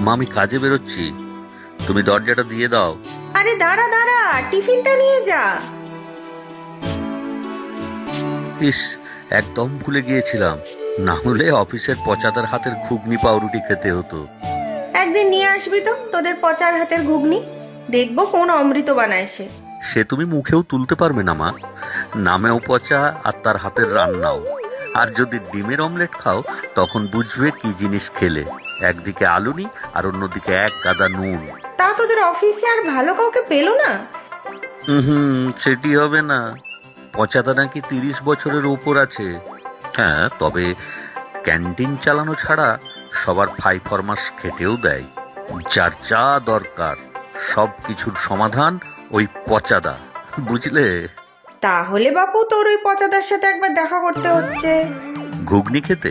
মা আমি কাজে বেরোচ্ছি, তুমি দরজাটা দিয়ে দাও। আরে দাঁড়া দাঁড়া, টিফিনটা নিয়ে যা। ইস, একদম ভুলে গিয়েছিলাম, না হলে অফিসের পচাদার হাতের ঘুগনি পাউরুটি খেতে হতো। একদিন নিয়ে আসবি তো তোদের পচার হাতের ঘুগনি, দেখবো কোন অমৃত বানায় সে। সে তুমি মুখেও তুলতে পারবে না মা, নামেও পচা আর তার হাতের রান্নাও। আর যদি ডিমের অমলেট খাও তখন বুঝবে কি জিনিস খেলে, একদিকে আলুনি আর অন্যদিকে এক গাদা নুন। তা তোদের অফিসে আর ভালো কাউকে পেলো না? সেটি হবে না, পচাদা নাকি 30 বছরের উপর আছে। হ্যাঁ, তবে ক্যান্টিন চালানো ছাড়া সবার ফাই ফরমাস খেতেও দেয়। যার যা দরকার সব কিছুর সমাধান ওই পচাদা, বুঝলে? তাহলে বাপু তোর ওই পচাদার সাথে একবার দেখা করতে হচ্ছে। ঘুগনি খেতে?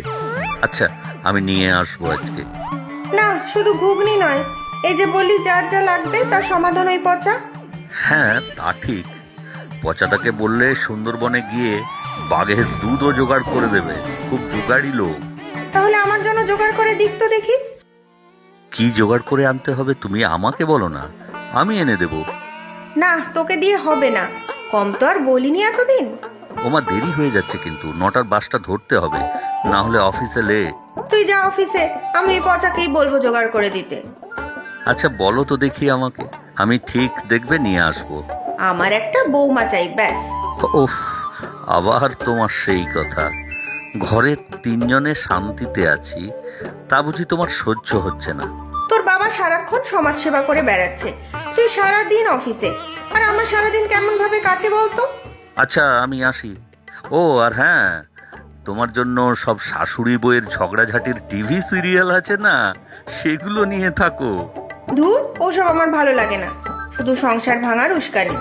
আচ্ছা, আমি নিয়ে আসবো আজকে। না, শুধু ঘুগনি নয়, এই যে বলি যার যা লাগবে তার সমাধান ওই পচা। হ্যাঁ তা ঠিক, পচাদাকে বললে সুন্দরবনে গিয়ে বাঘের দুধও জোগাড় করে দেবে, খুব জোগাড়ি লোক। তাহলে আমার জন্য জোগাড় করে দিক তো দেখি। কি জোগাড় করে আনতে হবে তুমি আমাকে বলো না, আমি এনে দেব। না, তোকে দিয়ে হবে না, কম তো আর বলিনি এতদিন। ওমা দেরি হয়ে যাচ্ছে কিন্তু, 9টার বাসটা ধরতে হবে, না হলে অফিসে লেট। তুই যা অফিসে, আমি ওই পচাকেই বলবো জোগাড় করে দিতে। আচ্ছা বলো তো দেখি আমাকে, আমি ঠিক দেখবে নিয়ে আসবো। আমার একটা বৌমা চাই, ব্যাস। ওফ, আবার তোমার সেই কথা। ঘরে 3 জনে শান্তিতে আছি, তা বুঝি তোমার সহ্য হচ্ছে না? তোর বাবা সারাক্ষণ সমাজ সেবা করে বেড়াচ্ছে, তুই সারাদিন অফিসে, আর আমার সারাদিন কেমন ভাবে কাটে বলতো? আচ্ছা আমি আসি। ও আর হ্যাঁ, তোমার জন্য সব শাশুড়ি বইয়ের ঝগড়াঝাটির টিভি সিরিয়াল আছে না, সেগুলো নিয়ে থাকো। ধুর, ওসব আমার ভালো লাগে না, শুধু সংসার ভাঙার উস্কানি।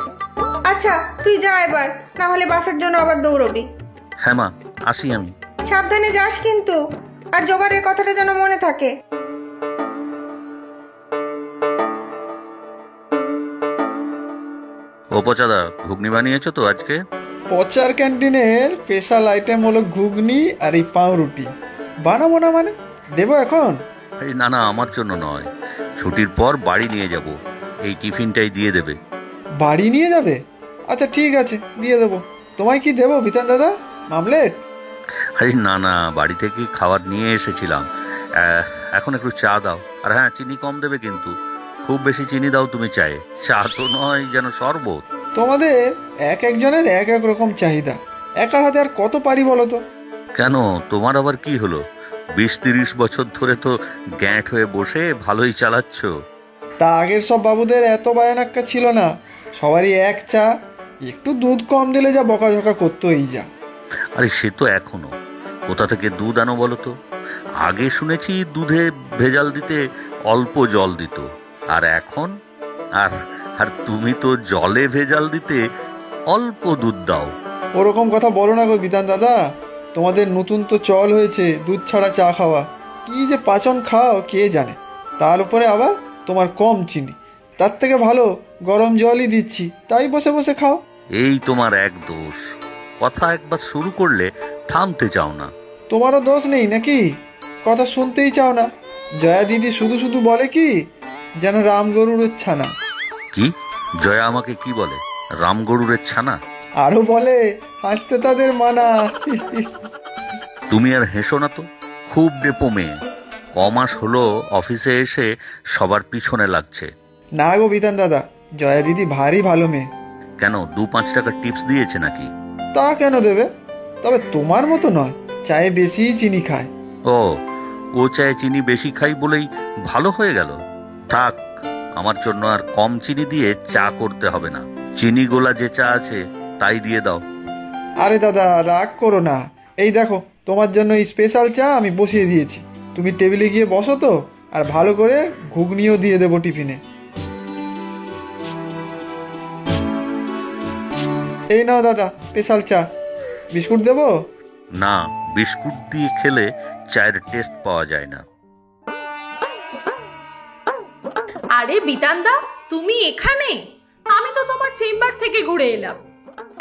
আচ্ছা তুই যা এবার, না হলে বাসের জন্য আবার দৌড়বি। হ্যাঁ মা, আসি আমি। সাবধানে যাস কিন্তু, আর জোগাড়ের কথাটা যেন মনে থাকে। ও পচাদা, ঘুগনি বানিয়েছো তো আজকে? পচার ক্যান্টিনের স্পেশাল আইটেম হলো ঘুগনি আর এই পাউরুটি। বানাবো না মানে? দেবো এখন? এই না না, আমার জন্য নয়, ছুটির পর বাড়ি নিয়ে যাব, এই টিফিনটাই দিয়ে দেবে। বাড়ি নিয়ে যাবে? আচ্ছা ঠিক আছে, দিয়ে দেবো। তোমায় কি দেবো বিতান দাদা? মামলেট? আরে না না, বাড়ি থেকে খাবার নিয়ে এসেছিলাম। এখন একটু চা দাও, আর হ্যাঁ চিনি কম দেবে কিন্তু, খুব বেশি চিনি দাও তুমি চায়ে, চা তো নয় যেন শরবত। তোমাদের এক একজনের এক এক রকম চাহিদা, একার হাতে আর কত পারি বলো তো? কেন, তোমার আবার কি হলো? 20-30 বছর ধরে তো গ্যাঁট হয়ে বসে ভালোই চালাচ্ছ। তা আগের সব বাবুদের এত বায়ানাক্কা ছিল না, সবারই এক চা, একটু দুধ কম দিলে যা বকাঝকা করতো এই যা। আরে সে তো এখনো, কোথা থেকে দুধ আনো বলো তো? আগে শুনেছি দুধে ভেজাল দিতে অল্প জল দিত, আর এখন আর আর তুমি তো জলে ভেজাল দিতে অল্প দুধ দাও। ওরকম কথা বলো না গো বিধান দাদা, তোমাদের নতুন তো চল হয়েছে দুধ ছাড়া চা খাওয়া, কি যে পাচন খাও কে জানে। তার উপরে আবার তোমার কম চিনি, তার থেকে ভালো গরম জলই দিচ্ছি, তাই বসে বসে খাও। এই তোমার এক দোষ, কথা একবার শুরু করলে থামতে চাও না। তোমারও দোষ নেই নাকি? কথা শুনতেই চাও না। জয়া দিদি শুধু শুধু বলে কি, যেন রাম গরুর ছানা। কি? জয়া আমাকে কি বলে? রামগরুরের ছানা? আরো বলে হাসতে তাদের মানা। তুমি আর হেসো না তো, খুব ডেপো মেয়ে। কমাস হলো অফিসে এসে সবার পিছনে লাগছে। না গো বিধান দাদা, জয়া দিদি ভারী ভালো মেয়ে। কেন, 2-5 টাকা টিপস দিয়েছে নাকি? তা কেন দেবে? তবে তোমার মতো নয়, চায়ে বেশি চিনি খায়। ও, ও চায়ে চিনি বেশি খাই বলেই ভালো হয়ে গেল? থাক, আমার জন্য আর কম চিনি দিয়ে চা করতে হবে না, চিনি গোলা যে চা আছে তাই দিয়ে দাও। আরে দাদা রাগ করো না, এই দেখো তোমার জন্য এই স্পেশাল চা আমি বসিয়ে দিয়েছি, তুমি টেবিলে গিয়ে বসো তো, আর ভালো করে ঘুগনিও দিয়ে দেবো টিফিনে। এই নাও দাদা স্পেশাল চা, বিস্কুট দেবো? না, বিস্কুট দিয়ে খেলে চায়ের টেস্ট পাওয়া যায় না। আরে বিতানদা, তুমি এখানে? আমি তো তোমার চেম্বার থেকে ঘুরে এলাম।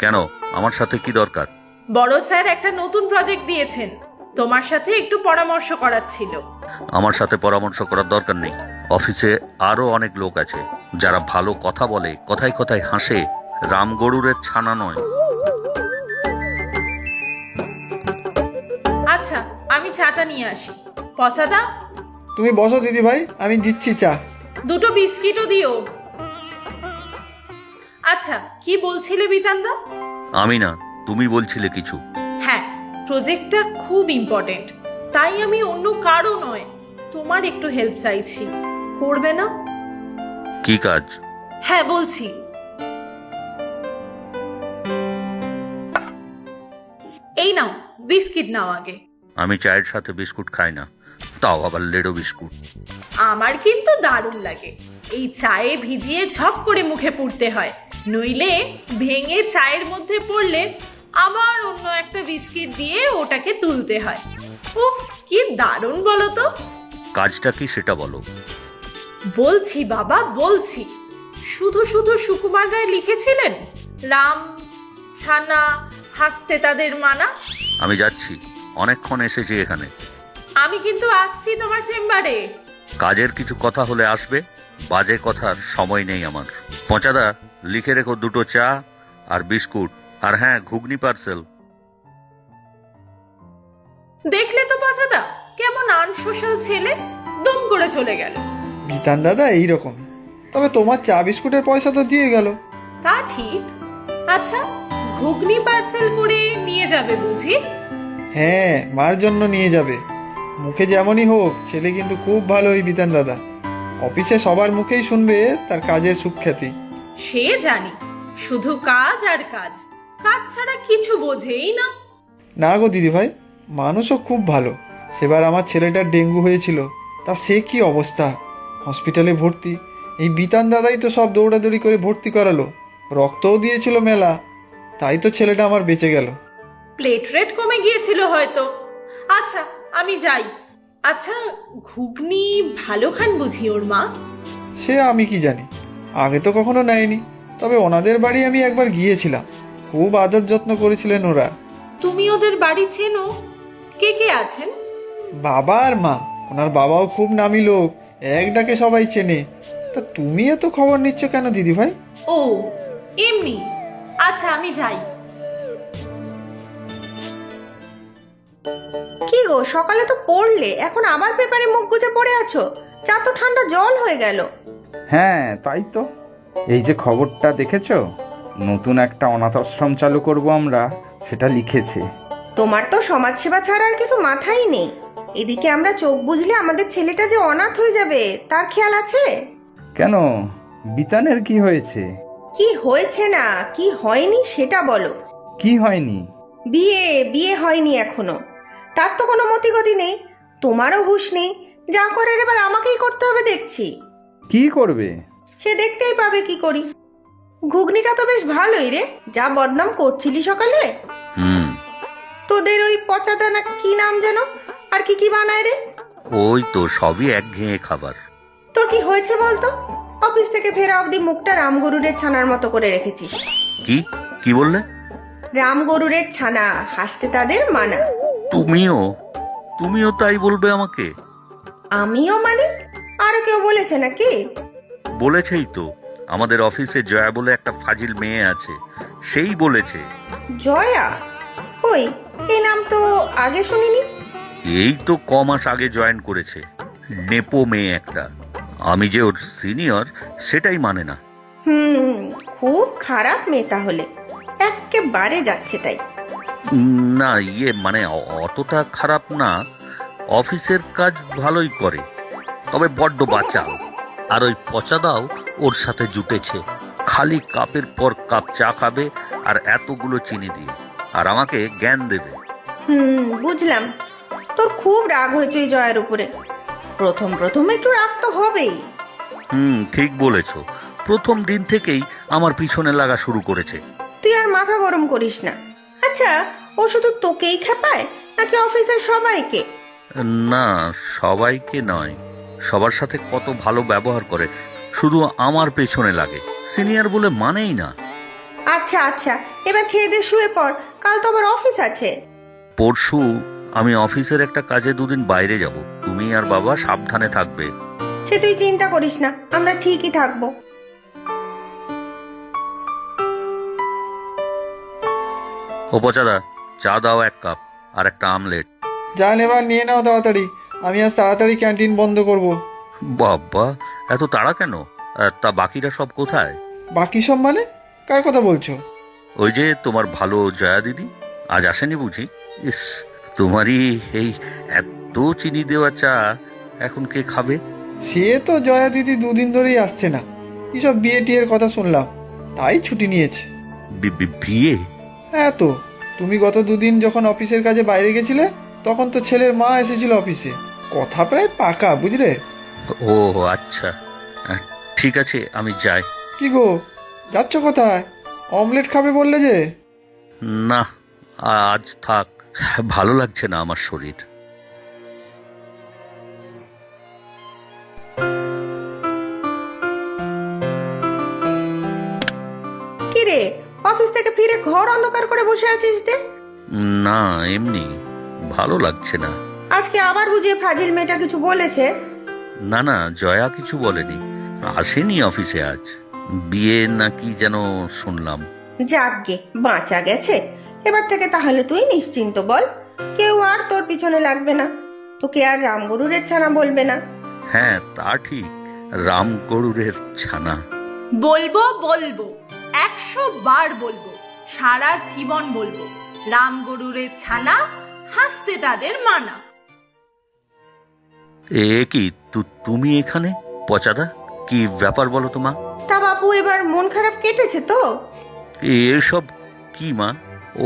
কেন, আমার সাথে কি দরকার? বড় স্যার একটা নতুন প্রজেক্ট দিয়েছেন, তোমার সাথে একটু পরামর্শ করার ছিল। আমার সাথে পরামর্শ করার দরকার নেই, অফিসে আরো অনেক লোক আছে যারা ভালো কথা বলে, কথায় কথায় হাসে, রামগরুরের ছানা নয়। আচ্ছা, আমি চাটা নিয়ে আসি। পচাদা, তুমি বসো দিদি ভাই, আমি দিচ্ছি চা। দুটো বিস্কিটও দিও। আচ্ছা, কি বলছিলে বিতানদা? আমি না, তুমি বলছিলে কিছু। হ্যাঁ, প্রজেক্টটা খুব ইম্পর্টেন্ট, তাই আমি অন্য কারো নয়, তোমার একটু হেল্প চাইছি, করবে না? কি কাজ? হ্যাঁ বলছি। এই নাও বিস্কিট, নাও আগে। আমি চায়ের সাথে বিস্কুট খাই না, তাও আবার লেডো বিস্কুট। আমার কিন্তু দারুণ লাগে। এই চায়ে ভিজিয়ে ঝপ করে মুখে পুড়তে হয়, নইলে ভেঙে চায়ের মধ্যে পড়লে আবার অন্য একটা বিস্কিট দিয়ে ওটাকে তুলতে হয়। উফ, কি দারুণ বলো তো। কাজটা কি সেটা বলো। বলছি বাবা, বলছি। শুধু শুধু সুকুমার রায় লিখেছিলেন রাম ছানা হাসতে তাদের মানা। আমি যাচ্ছি, অনেকক্ষণ এসেছি এখানে। আমি কিন্তু আসছি তোমার চেম্বারে। কাজের কিছু কথা হলে আসবে, বাজে কথার সময় নেই আমার। পচাদা, লিখে রেখো দুটো চা আর বিস্কুট, আর হ্যাঁ, ঘুগনি পার্সেল। দেখলে তো পাচাদা, কেমন আনসোশাল ছেলে, দম করে চলে গেল। বিতান দাদা এইরকম, তবে তোমার চা বিস্কুটের পয়সা তো দিয়ে গেল। তা ঠিক। আচ্ছা, ঘুগনি পার্সেল করে নিয়ে যাবে বুঝি? হ্যাঁ, মার জন্য নিয়ে যাবে। মুখে যেমনই হোক, ছেলে কিন্তু খুব ভালো এই বিতান দাদা। অফিসে সবার মুখেই শুনবে তার কাজের সুখ্যাতি। সে জানি, শুধু কাজ আর কাজ, কাজ ছাড়া কিছু বোঝেই না। না গো দিদি ভাই, মানুষও খুব ভালো। সেবার আমার ছেলেটার ডেঙ্গু হয়েছিল, তা সে কি অবস্থা, হসপিটালে ভর্তি। এই বিতান দাদাই তো সব দৌড়াদৌড়ি করে ভর্তি করালো, রক্তও দিয়েছিল মেলা, তাই তো ছেলেটা আমার বেঁচে গেল। প্লেট রেট কমে গিয়েছিল হয়তো। আচ্ছা, আমি যাই। আচ্ছা, ঘুগনি ভালো খান বুঝি ওর মা? সে আমি কি জানি, আগে তো কখনো নেয়নি, তবে ওনাদের বাড়ি আমি একবার গিয়েছিলাম, খুব আদর যত্ন করেছিলেন ওরা। তুমি ওদের বাড়ি চেনো? কে কে আছেন? বাবা আর মা, ওনার বাবাও খুব নামি লোক, এক ডাকে সবাই চেনে। তা তুমি এত খবর নিচ্ছ কেন দিদি ভাই? ও এমনি। আচ্ছা, আমি যাই। কি গো, সকালে তো পড়লে, এখন আবার পেপারে মুখ গুজে পড়ে আছো? চা তো ঠান্ডা জল হয়ে গেল। হ্যাঁ তাই তো, এই যে খবরটা দেখেছো, নতুন একটা অনাথ আশ্রম চালু করব আমরা, সেটা লিখেছে। তোমার তো সমাজসেবা ছাড়া আর কিছু মাথায় নেই। এদিকে আমরা চোখ বুঝলে আমাদের ছেলেটা যে অনাথ হয়ে যাবে, তার খেয়াল আছে? কেন, বিতানের কি হয়েছে? কি হয়েছে না কি হয়নি সেটা বলো। কি হয়নি? বিয়ে বিয়ে হয়নি এখনো, তার তো কোনো মতিগতি নেই, তোমারও হুঁশ নেই। যা করার এবার আমাকেই করতে হবে দেখছি। কি করবে? সে দেখতেই পাবে কি করি। ঘুগনিটা তো বেশ ভালোই রে, যা বদনাম করছিলি সকালে। হুম, তোদের ওই পচাদা না কি নাম যেন, আর কি কি বানায় রে? ওই তো সবই একঘেয়ে খাবার। তোর কি হয়েছে বলতো? অফিস থেকে ফেরা অবধি মুখটা রামগরুরের ছানার মতো করে রেখেছিস। কি কি বললে? রামগরুরের ছানা, হাসতে তাদের মানা। তুমিও তুমিও তাই বলবে আমাকে? আমিও মানে? আরো কেউ বলেছে নাকি? বলেছেই তো, আমাদের অফিসে জয়া বলে একটা ফাজিল মেয়ে আছে, সেই বলেছে। জয়া? কই, এই নাম তো আগে শুনিনি। এই তো কমাস আগে জয়েন করেছে, নেপো মেয়ে একটা। আমি যে ওর সিনিয়র সেটাই মানে না। খুব খারাপ মেয়ে তাহলে, একেবারে যাচ্ছে তাই। না, মানে অতটা খারাপ না, অফিসের কাজ ভালোই করে, তবে বড্ড বাঁচা। আর ওই পচাদাও ওর সাথে জুটেছে, খালি কাপের পর কাপ চা খাবে আর এতগুলো চিনি দিয়ে, আর আমাকে জ্ঞান দেবে। বুঝলাম, তোর খুব রাগ হয়েছে ওই জয়ের উপরে। প্রথম প্রথম একটু রাগ তো হবেই। ঠিক বলেছো, প্রথম দিন থেকেই আমার পিছনে লাগা শুরু করেছে। তুই আর মাথা গরম করিস না। আচ্ছা, ও শুধু তোকেই খেপায় নাকি অফিসের সবাইকে? না, সবাইকে নয়, সবার সাথে কত ভালো ব্যবহার করে, শুধু আমার পেছনে লাগে, সিনিয়র বলে মানেই না। আচ্ছা আচ্ছা, এবার খেয়ে দে, শুয়ে পড়, কাল তো আবার অফিস আছে। পরশু আমি অফিসের একটা কাজে 2 দিন বাইরে যাব, তুমি আর বাবা সাবধানে থাকবে। সে তুই চিন্তা করিস না, আমরা ঠিকই থাকবো। ও পচাদা, চা দাও 1 কাপ আর একটা আমলেট। যা নেবার নিয়ে নাও তাড়াতাড়ি, আমি আজ তাড়াতাড়ি ক্যান্টিন বন্ধ করব। বাবা, এত তাড়া কেন? তা বাকিরা সব কোথায়? বাকি সব মানে? কার কথা বলছো? ওই যে তোমার ভালো জয়া দিদি আজ আসেনি বুঝি? ইস, তোমারই এই এত চিনি দেওয়া চা এখন কে খাবে? সে তো জয়া দিদি 2 দিন ধরেই আসছে না, কিসব বিয়ে টিয়ের কথা শুনলাম, তাই ছুটি নিয়েছে। বিয়ে? হ্যাঁ তো, তুমি গত 2 দিন যখন অফিসের কাজে বাইরে গেছিলে তখন তো ছেলের মা এসেছিল অফিসে, কথা প্রায় পাকা, বুঝলে? ও আচ্ছা, ঠিক আছে, আমি যাই। কি গো, যাচ্ছ কোথায়? অমলেট খাবে বললে যে। না, আজ থাক, ভালো লাগছে না আমার শরীর। কি রে, অফিস থেকে ফিরে ঘর অন্ধকার করে বসে আছিস যে? না, এমনি ভালো লাগছে না। আজকে আবার বুঝিয়ে ফাজিল মেয়েটা কিছু বলেছে? না না, জয়া কিছু বলেনি, আসেনি অফিসে আজ। বিয়ে নাকি যেন শুনলাম। যাকগে, বাঁচা গেছে। এবার থেকে তাহলে তুই নিশ্চিন্ত, বল। কেউ আর তোর পিছনে লাগবে না, তোকে আর রামগরুরের ছানা বলবে না। হ্যাঁ, তা ঠিক, রাম গরুরের ছানা। বলবো বলবো, 100 বার বলবো, সারা জীবন বলবো, রাম গরুরের ছানা, হাসতে তাদের মানা। এ কি, তুমি এখানে? পচাদা, কি ব্যাপার বলো তো মা? তা বাপু, এবার মন খারাপ কেটেছে তো? এসব কি মা?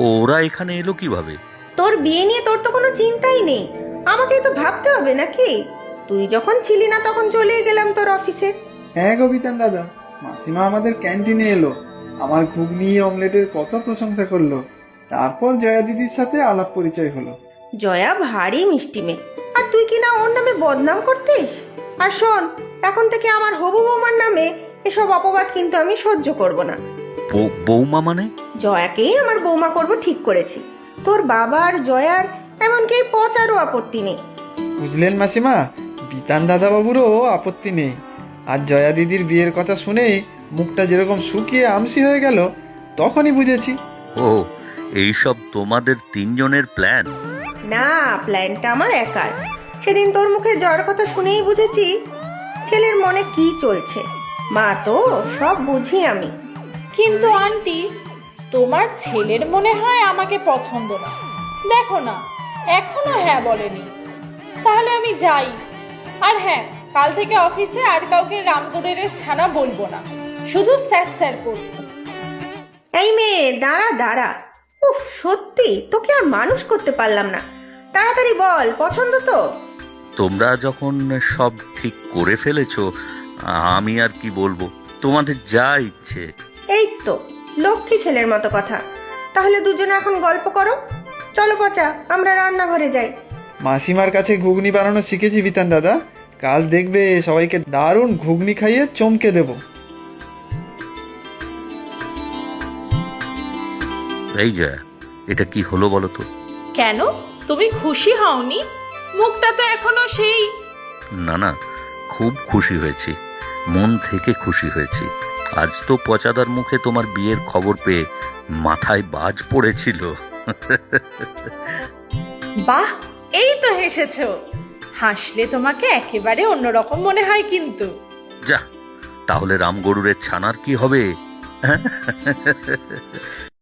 ওরা এখানে এলো কিভাবে? তোর বিয়ে নিয়ে তোর তো কোনো চিন্তাই নেই, আমাকেই তো ভাবতে হবে নাকি? তুই যখন ছিলি না তখন চলে গেলাম তোর অফিসে। হ্যাঁ গো বিতান দাদা, মাসিমা আমাদের ক্যান্টিনে এলো, আমার ঘুগনি অমলেটের কত প্রশংসা করলো। তারপর জয়া দিদির সাথে আলাপ পরিচয় হলো। জয়া ভারী মিষ্টি মেয়ে, আর তুই কি না ওর নামে বদনাম করতিস? আর শোন, এখন থেকে আমার হবু বৌমার নামে এসব অপবাদ কিন্তু আমি সহ্য করব না। বৌমা মানে? জয়াকেই আমার বৌমা করব ঠিক করেছি। তোর বাবা আর জয়ার এমনকি পচারও আপত্তি নেই। বুঝলেন মাসিমা, বিতান দাদা বাবুরও আপত্তি নেই। আর জয়া দিদির বিয়ের কথা শুনেই মুখটা যেরকম শুকিয়ে আমসি হয়ে গেল, তখনই বুঝেছি। ও, এইসব তোমাদের 3 জনের প্ল্যান? না, প্ল্যানটা আমার একার। সেদিন তোর মুখে জ্বর কথা শুনেই বুঝেছি ছেলের মনে কি চলছে। মা তো সব বুঝি আমি। কিন্তু আন্টি, তোমার ছেলের মনে হয় আমাকে পছন্দ না। দেখো না, এখনো হ্যাঁ বলেনি। তাহলে আমি যাই। আর হ্যাঁ, কাল থেকে অফিসে আর কাউকে রামগরুরের ছানা বলবো না, শুধু স্যার স্যার করবো। এই মেয়ে, দাঁড়া দাঁড়া। উফ, সত্যি তোকে আর মানুষ করতে পারলাম না। তাড়াতাড়ি বল, পছন্দ তো? তোমরা যখন সব ঠিক করে ফেলেছো, আমি আর কি বলবো? তোমাদের যা ইচ্ছে। এই তো লক্ষ্মী ছেলের মতো কথা। তাহলে দুজনে এখন গল্প করো। চলো পচা, আমরা রান্নাঘরে যাই। মাসিমার কাছে ঘুগনি বানানো শিখেছি বিতান দাদা, কাল দেখবে সবাইকে দারুণ ঘুগনি খাইয়ে চমকে দেব। এই যা, এটা কি হলো বলো তো? কেন, তুমি খুশি হওনি? মুখটা তো এখনো সেই। না না, খুব খুশি হয়েছি, মন থেকে খুশি হয়েছি। আজ তো পচাদার মুখে তোমার বিয়ের খবর পেয়ে মাথায় বাজ পড়েছিল। বাহ, এই তো হেসেছো। হাসলে তোমাকে একেবারে অন্যরকম মনে হয় কিন্তু। যা, তাহলে রামগরুরের ছানার কি হবে?